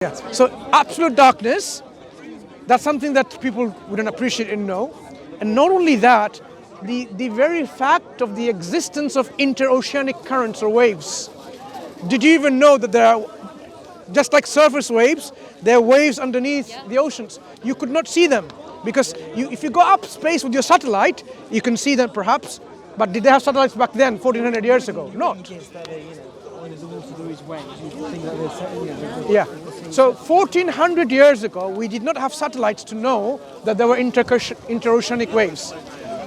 Yeah. So absolute darkness, that's something that people wouldn't appreciate and know. And not only that, the very fact of the existence of interoceanic currents or waves. Did you even know that there are, just like surface waves, there are waves underneath the oceans? You could not see them because if you go up space with your satellite, you can see them perhaps. But did they have satellites back then, 1400 years ago? Not. Yeah. So 1400 years ago, we did not have satellites to know that there were interoceanic waves.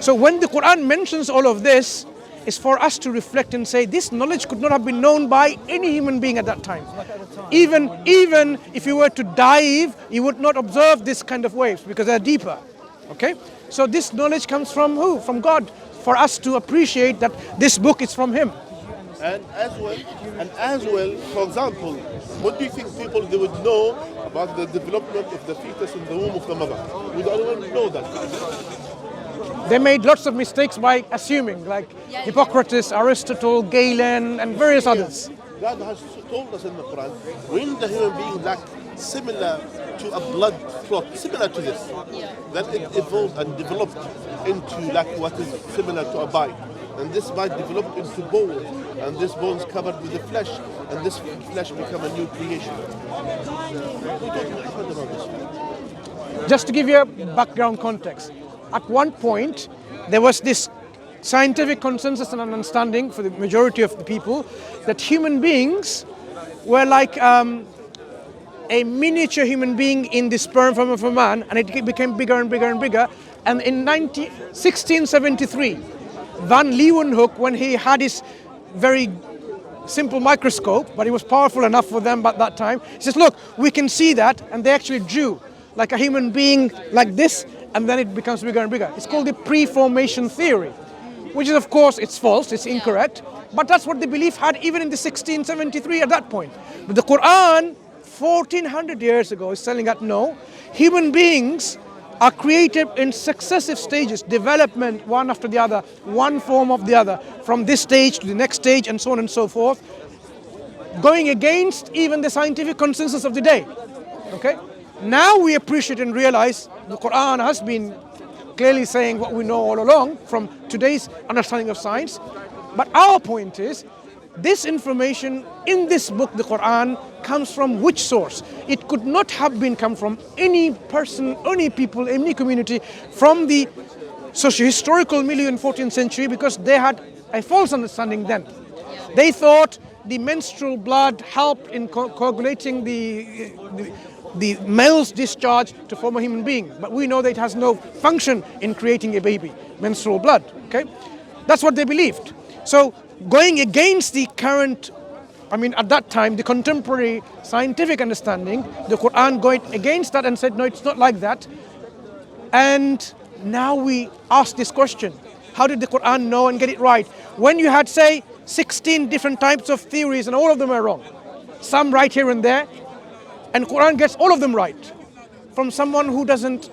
So when the Quran mentions all of this, it's for us to reflect and say this knowledge could not have been known by any human being at that time. Even if you were to dive, you would not observe this kind of waves because they're deeper. Okay? So this knowledge comes from who? From God. For us to appreciate that this book is from Him. And as well, for example, what do you think people they would know about the development of the fetus in the womb of the mother? We don't even know that. They made lots of mistakes by assuming, like Hippocrates, Aristotle, Galen, and various others. God has told us in the Quran, when the human being like similar to a blood clot, similar to this, that it evolved and developed into like what is similar to a bite. And this bite developed into bones, and this bones covered with the flesh, and this flesh become a new creation. We don't heard about this. Just to give you a background context, at one point there was this scientific consensus and understanding for the majority of the people that human beings were like a miniature human being in the sperm from of a man, and it became bigger and bigger and bigger. And in 1673, Van Leeuwenhoek, when he had his very simple microscope, but it was powerful enough for them at that time, he says, look, we can see that, and they actually drew like a human being like this, and then it becomes bigger and bigger. It's called the pre-formation theory, which is, of course, it's false, it's incorrect, but that's what the belief had even in the 1673 at that point. But the Quran, 1400 years ago, is telling that no, human beings are created in successive stages, development one after the other, one form of the other, from this stage to the next stage and so on and so forth, going against even the scientific consensus of the day. Okay? Now we appreciate and realize the Quran has been clearly saying what we know all along from today's understanding of science. But our point is, this information in this book, the Quran, comes from which source? It could not have been come from any person, any people, any community from the socio-historical milieu in 14th century, because they had a false understanding then. They thought the menstrual blood helped in coagulating the male's discharge to form a human being. But we know that it has no function in creating a baby, menstrual blood. Okay? That's what they believed. So going against the current, at that time, the contemporary scientific understanding, the Quran going against that and said, no, it's not like that. And now we ask this question, how did the Quran know and get it right? When you had, say, 16 different types of theories and all of them are wrong, some right here and there, and Quran gets all of them right from someone who doesn't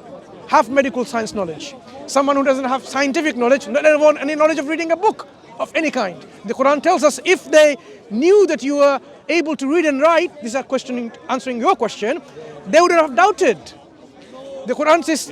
have medical science knowledge, someone who doesn't have scientific knowledge, not even any knowledge of reading a book of any kind. The Quran tells us if they knew that you were able to read and write, these are answering your question, they would have doubted. The Quran says,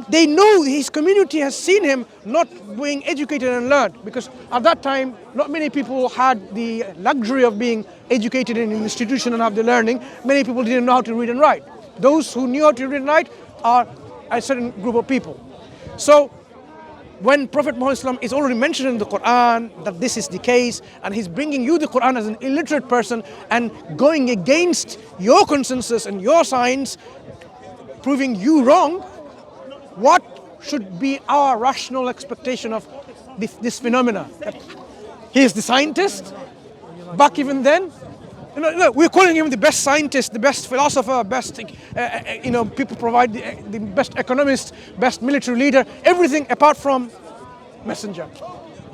they know his community has seen him not being educated and learned, because at that time, not many people had the luxury of being educated in an institution and have the learning. Many people didn't know how to read and write. Those who knew how to read and write are a certain group of people. So when Prophet Muhammad is already mentioned in the Quran that this is the case, and he's bringing you the Quran as an illiterate person and going against your consensus and your science, proving you wrong, what should be our rational expectation of this phenomena? That he is the scientist, back even then. We're calling him the best scientist, the best philosopher, best, people provide the best economist, best military leader, everything apart from messenger.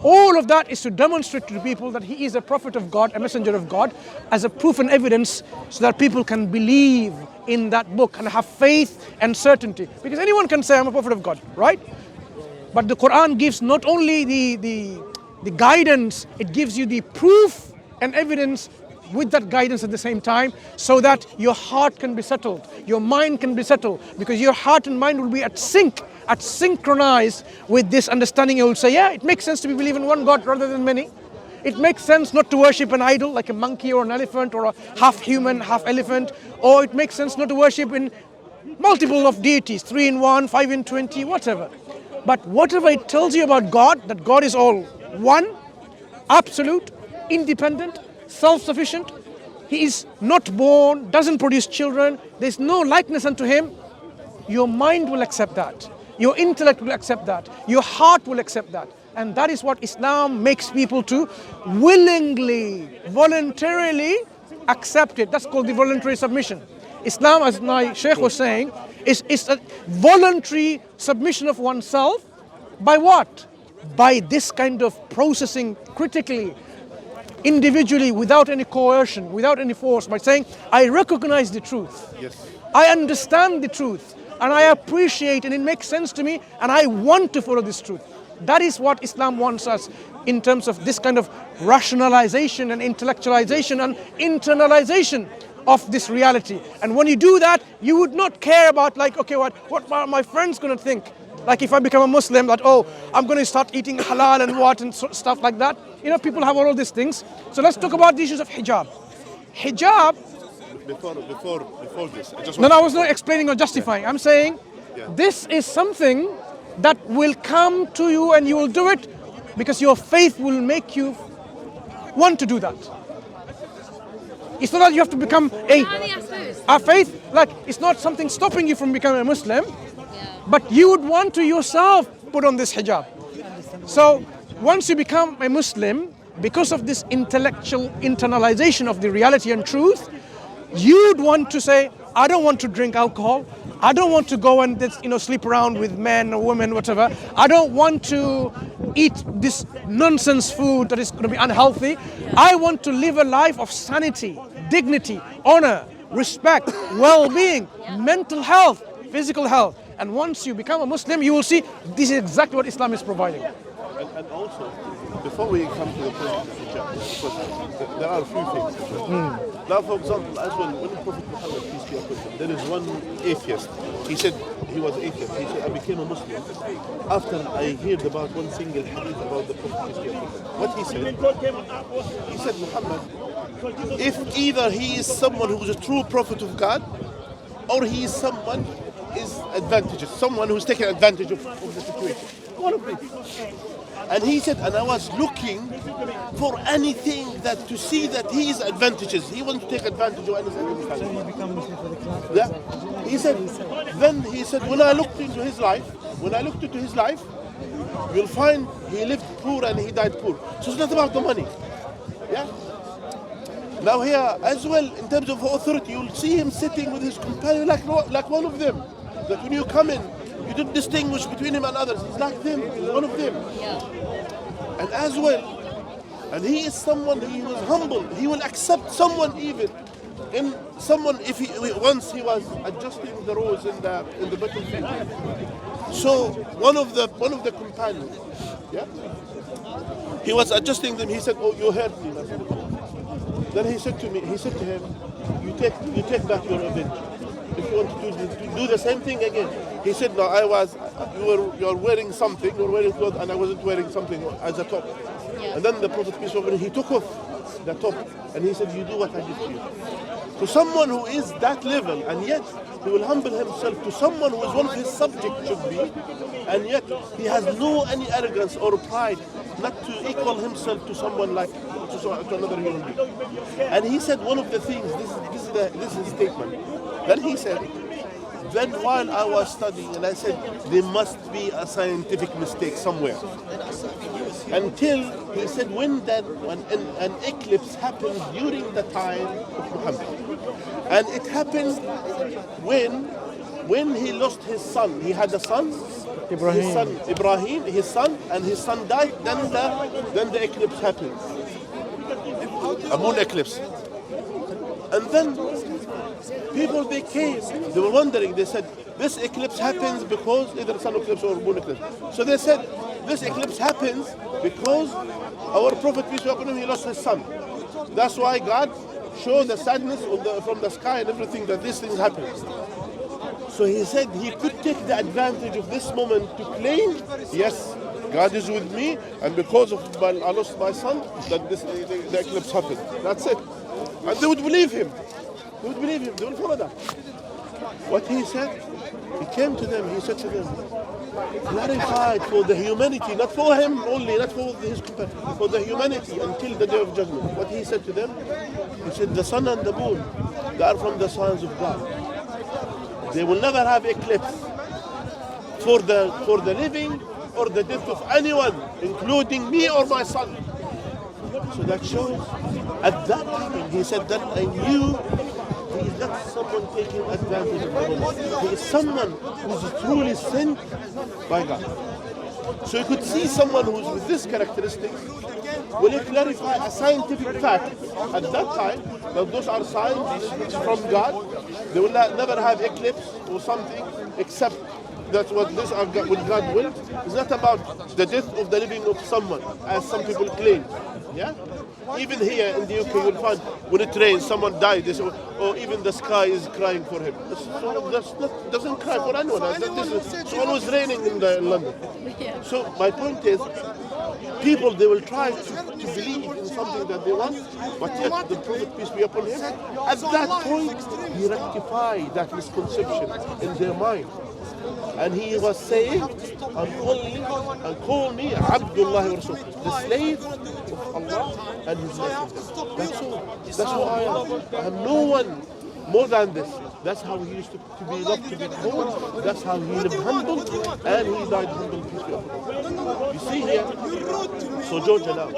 All of that is to demonstrate to the people that he is a prophet of God, a messenger of God, as a proof and evidence so that people can believe in that book and have faith and certainty. Because anyone can say, I'm a prophet of God, right? But the Quran gives not only the guidance, it gives you the proof and evidence with that guidance at the same time, so that your heart can be settled, your mind can be settled, because your heart and mind will be at synchronized with this understanding. You will say, yeah, it makes sense to believe in one God rather than many. It makes sense not to worship an idol like a monkey or an elephant or a half human, half elephant, or it makes sense not to worship in multiple of deities, 3 in 1, 5 in 20, whatever. But whatever it tells you about God, that God is all one, absolute, independent, self-sufficient, He is not born, doesn't produce children, there's no likeness unto Him, your mind will accept that. Your intellect will accept that. Your heart will accept that. And that is what Islam makes people to willingly, voluntarily accept it. That's called the voluntary submission. Islam, as my Sheikh was saying, is a voluntary submission of oneself by what? By this kind of processing critically, individually, without any coercion, without any force, by saying, I recognize the truth. Yes. I understand the truth, and I appreciate, and it makes sense to me, and I want to follow this truth. That is what Islam wants us in terms of this kind of rationalization and intellectualization and internalization of this reality. And when you do that, you would not care about like, okay, what are my friends going to think? Like if I become a Muslim, that, oh, I'm going to start eating halal and what and stuff like that. You know, people have all of these things. So let's talk about the issues of hijab. Hijab. Before this, I was not explaining or justifying. I'm saying this is something that will come to you and you will do it because your faith will make you want to do that. It's not that you have to become a faith, like it's not something stopping you from becoming a Muslim, but you would want to yourself put on this hijab. So once you become a Muslim, because of this intellectual internalization of the reality and truth, you'd want to say, I don't want to drink alcohol. I don't want to go and sleep around with men or women, whatever. I don't want to eat this nonsense food that is going to be unhealthy. I want to live a life of sanity, dignity, honor, respect, well-being, mental health, physical health. And once you become a Muslim, you will see this is exactly what Islam is providing. And also, before we come to the point of hijab, there are a few things. Now, for example, as well, when the Prophet Muhammad, peace be upon him, there is one atheist. He said he was atheist. He said, I became a Muslim after I heard about one single hadith about the Prophet, peace be upon him. What he said, Muhammad, if either he is someone who is a true prophet of God, or he is someone is advantageous, someone who's taking advantage of the situation. One of these. And he said, and I was looking for anything that to see that he is advantageous. He wants to take advantage of anything. So he become Muslim for the class. Yeah. He said, then he said, when I looked into his life, you'll find he lived poor and he died poor. So it's not about the money. Yeah. Now here as well, in terms of authority, you'll see him sitting with his companion like one of them. That when you come in, you don't distinguish between him and others. He's like them. He's one of them. Yeah. And as well, and he is someone, he was humble. He will accept someone even in someone if once he was adjusting the rows in the battlefield. So one of the companions, yeah, he was adjusting them. He said, "Oh, you hurt me." Then he said to him, "You take back your revenge. If you want to do the same thing again." He said, "No, you are wearing something, you were wearing clothes, and I wasn't wearing something as a top." Yeah. And then the Prophet peace be upon him, he took off the top, and he said, "You do what I did to you." So someone who is that level, and yet he will humble himself to someone who is one of his subjects should be, and yet he has no any arrogance or pride not to equal himself to someone like to another human being. And he said one of the things. This is his statement. Then he said, then while I was studying, and I said, there must be a scientific mistake somewhere. Until he said, when an eclipse happened during the time of Muhammad. And it happened when he lost his son. He had a son, Ibrahim, his son, and his son died. Then the eclipse happened, a moon eclipse. And then people they were wondering, they said, this eclipse happens because either sun eclipse or moon eclipse. So they said, this eclipse happens because our Prophet, peace be upon him, he lost his son. That's why God show the sadness from the sky and everything that these things happen. So he said he could take the advantage of this moment to claim, yes, God is with me, and because of I lost my son, that the eclipse happened. That's it. And they would believe him. They would believe him. They would follow that. What he said, he came to them, he said to them, clarified for the humanity, not for him only, not for his companion, for the humanity until the day of judgment. What he said to them, he said, the sun and the moon, they are from the signs of God. They will never have eclipse for the living or the death of anyone, including me or my son. So that shows, at that time, he said that I knew he is not someone taking advantage of the moment. He is someone who is truly sent by God. So you could see someone who's with this characteristic. Will he clarify a scientific fact at that time that those are signs from God? They will never have eclipse or something except that's what this are with God will. It's not about the death of the living of someone, as some people claim. Yeah? Even here in the UK, you'll find when it rains, someone died, they say, or even the sky is crying for him. Doesn't cry for anyone. It's always raining in London. So my point is, people, they will try to believe in something that they want, but yet the Prophet, peace be upon him, at that point, he rectified that misconception in their mind. And he was saying, and call me Abdullah wa Rasul, the slave of Allah and His Messenger. That's all. That's who I am. I am no one more than this. That's how he used to be loved, to be called. That's how he lived humble, and he died humble. Peace be upon him. You see here, so Georgia now.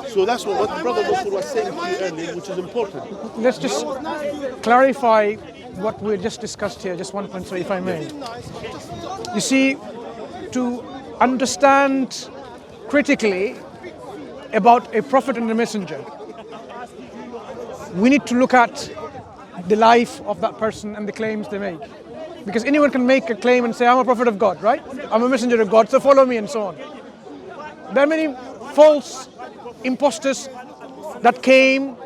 So that's what Brother Mansur was saying to you earlier, which is important. Let's just clarify what we just discussed here, just one point, so if I may. You see, to understand critically about a prophet and a messenger, we need to look at the life of that person and the claims they make. Because anyone can make a claim and say, I'm a prophet of God, right? I'm a messenger of God, so follow me, and so on. There are many false imposters that came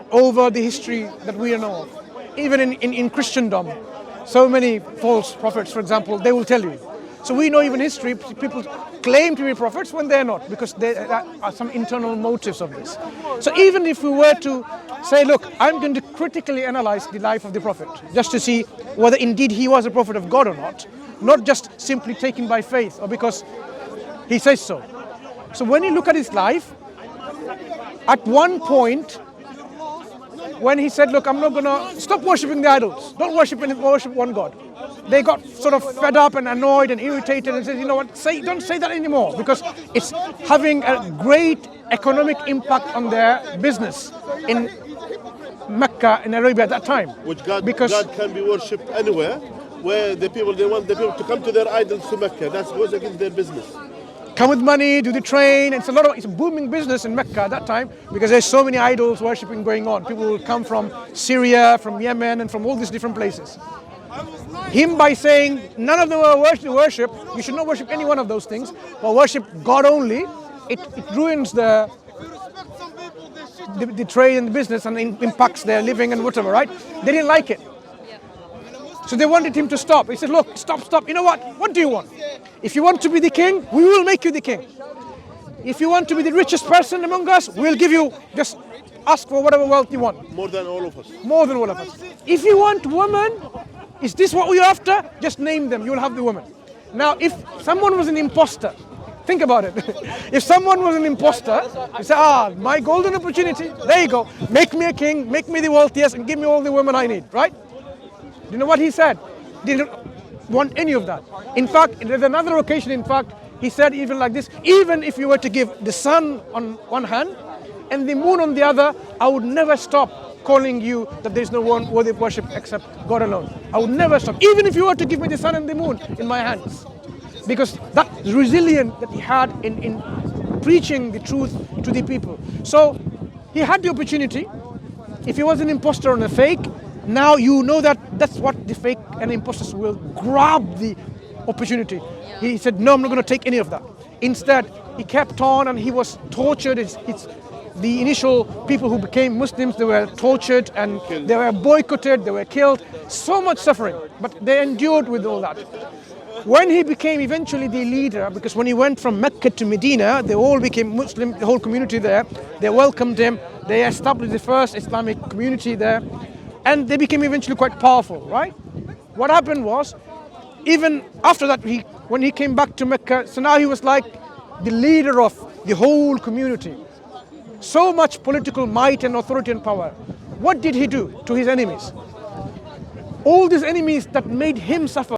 over the history that we know of. Even in Christendom, so many false prophets, for example, they will tell you. So we know even history, people claim to be prophets when they're not, because there are some internal motives of this. So even if we were to say, look, I'm going to critically analyze the life of the prophet, just to see whether indeed he was a prophet of God or not just simply taken by faith or because he says so. So when you look at his life, at one point, when he said, look, I'm not going to stop worshipping the idols. Don't worship one God. They got sort of fed up and annoyed and irritated and said, you know what, don't say that anymore, because it's having a great economic impact on their business in Mecca, in Arabia at that time. Which God can be worshipped anywhere, where they want the people to come to their idols to Mecca. That goes against their business. Come with money, do the train. It's a booming business in Mecca at that time, because there's so many idols worshipping going on. People will come from Syria, from Yemen, and from all these different places. Him, by saying none of them are worship, you should not worship any one of those things, but worship God only, it ruins the trade and the business and impacts their living and whatever, right? They didn't like it. So they wanted him to stop. He said, look, stop. You know what? What do you want? If you want to be the king, we will make you the king. If you want to be the richest person among us, we'll give you, just ask for whatever wealth you want. More than all of us. More than all of us. If you want women, is this what we're after? Just name them, you'll have the woman. Now, if someone was an imposter, think about it. If someone was an imposter, you say, my golden opportunity, there you go. Make me a king, make me the wealthiest, and give me all the women I need, right? You know what he said? Didn't want any of that. In fact, there's another occasion, he said even like this, even if you were to give the sun on one hand and the moon on the other, I would never stop calling you that there's no one worthy of worship except God alone. I would never stop, even if you were to give me the sun and the moon in my hands. Because that resilience that he had in preaching the truth to the people. So he had the opportunity. If he was an imposter and a fake, now you know that's what the fake and imposters will grab the opportunity. He said, no, I'm not going to take any of that. Instead, he kept on and he was tortured. His the initial people who became Muslims, they were tortured and they were boycotted, they were killed. So much suffering, but they endured with all that. When he became eventually the leader, because when he went from Mecca to Medina, they all became Muslim, the whole community there. They welcomed him, they established the first Islamic community there, and they became eventually quite powerful, right? What happened was, even after that, when he came back to Mecca, so now he was like the leader of the whole community. So much political might and authority and power. What did he do to his enemies? All these enemies that made him suffer.